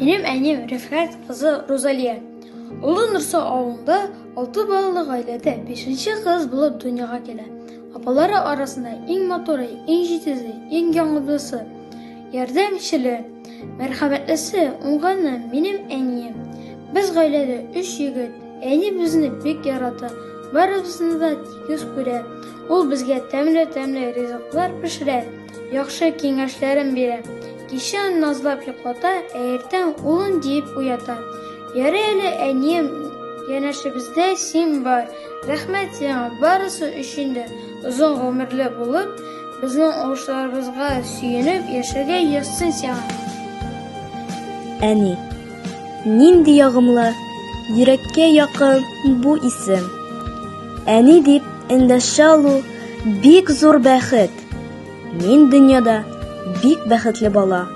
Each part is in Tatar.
Benim annem Rifat kızı Rozaliya. Ulu Nursa avında 6 balalı ailede 5. kız bulup dünyaya gelen. Apaları arasında en motoru, en jitizi, en yanlısı, yardımcısı, merhametlisi onganı benim annem. Biz ailede 3 yigit, annem bizni bek yarattı. Barımızını da göz göre. Ol bizge temli rızıklar pişire. Yaxşı kengashlerim bere. Kişi nazlap yoklata, erten olun deyip uyata. Yarı ele annem, yanaşı bizde sen var. Rahmet sana barısı üçünde uzun ömürlü bulup, bizim oğuşlarımızga süyünüp yaşaga yazsın sana. Әни, нинди ягымлы, йөрәккә якын бу исем. Әни дип эндәшә алу бик зур бәхет. Мин дөньяда бик бәхетле бала.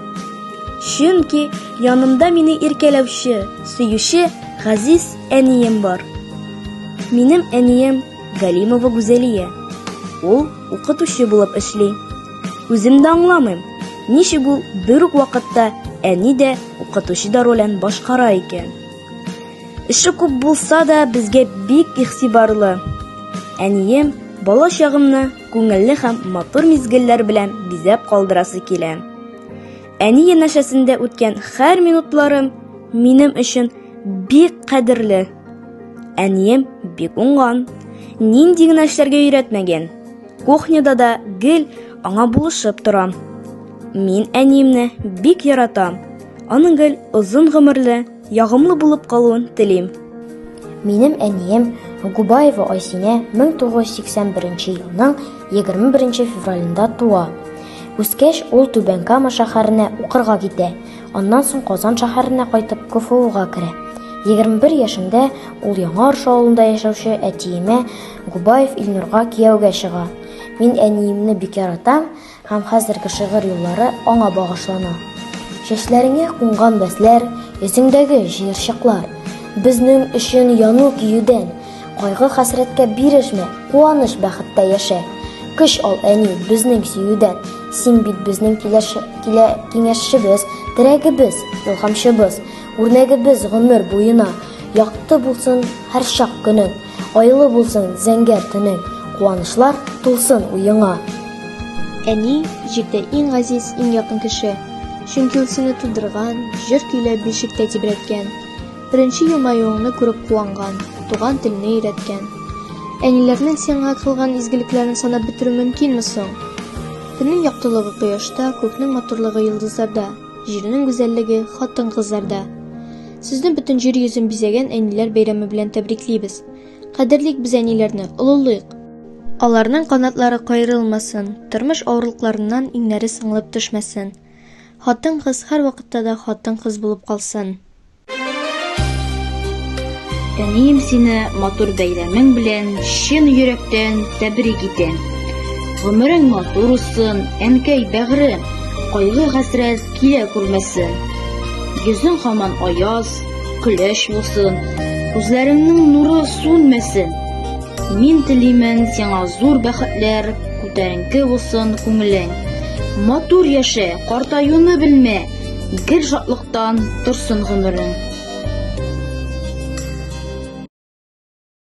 Чөнки янымда мине иркәләүче, сөюче газиз әнием бар. Минем әнием Галимова Гүзәлия. Ул укытучы булып эшли. Үзем дә аңламыйм, ничек ул бер үк вакытта әни дә, укытучы да ролен башкара икән. Эше күп булса да безгә бик игътибарлы. Әнием бала чагымны күңелле һәм матур мизгелләр белән бизәп калдырасы килә. Әни янәшәсендә үткән һәр минутларым минем өчен бик кадерле. Әнием бик уңган, нинди генә эшләргә өйрәтмәгән. Кухняда да гел аңа булышып торам. Мин әниемне бик яратам. Аның гел озын гомерле, ягымлы булып калуын телим. Минем әнием Губаева Айсинә 1981 елның 21 февралендә туа. Үскәч ул Түбән Кама шәһәренә укырга китә. Аннан соң Казан шәһәренә кайтып КФУга керә. 21 яшендә ул Яңа Арча авылында яшәүче әтиемә Губаев Илнурга кияүгә чыга. Мин әниемне бик яратам һәм хәзерге шигырь юллары аңа багышлана. Чәчләреңә кунган бәсләр, йөзеңдәге җыерчыклар, безнең өчен яну киюдән, кайгы хәсрәткә бирешмә, куаныш бәхеттә яшә. Көч ал әни безнең сөюдән, син бит безнең киңәшчебез, терәгебез, илһамчыбыз, үрнәгебез гомер буена. Якты булсын һәр чак көнең, айлы булсын зәңгәр төнең, куанышлар тулсын уеңа. Әни җирдә иң газиз, иң якын кеше. Чөнки ул сине тудырган, җыр көйләп бишектә тибрәткән. Беренче елмаюыңны күреп куанган, туган телне өйрәткән. Әниләрнең сиңа кылган изгелекләрен санап бетерү мөмкинме соң? Көннең яктылыгы кояшта, күкнең матурлыгы йолдызларда, җирнең гүзәллеге хатын-кызларда. Сезне бөтен җир йөзен бизәгән әниләр бәйрәме белән тәбриклибез. Кадерлик без әниләрне, олылыйк. Аларның канатлары кайрылмасын, тормыш авырлыкларыннан иңнәре сыңлып төшмәсен. Хатын-кыз һәр вакытта да хатын-кыз булып калсын. Әнием сине матур бәйрәмең белән чын йөрәктән тәбрик итәм. Гомерең матур усын, әнкәй бәгърем, кайгы хәсрәт килә күрмәсен. Йөзең һаман аяз, көләч булсын, күзләреңнең нуры сүнмәсен. Мин телимен сиңа зур бәхетләр, күтәренке булсын күңелең. Матур яшә, картаюны белмә, гел шатлыктан торсын гомерең.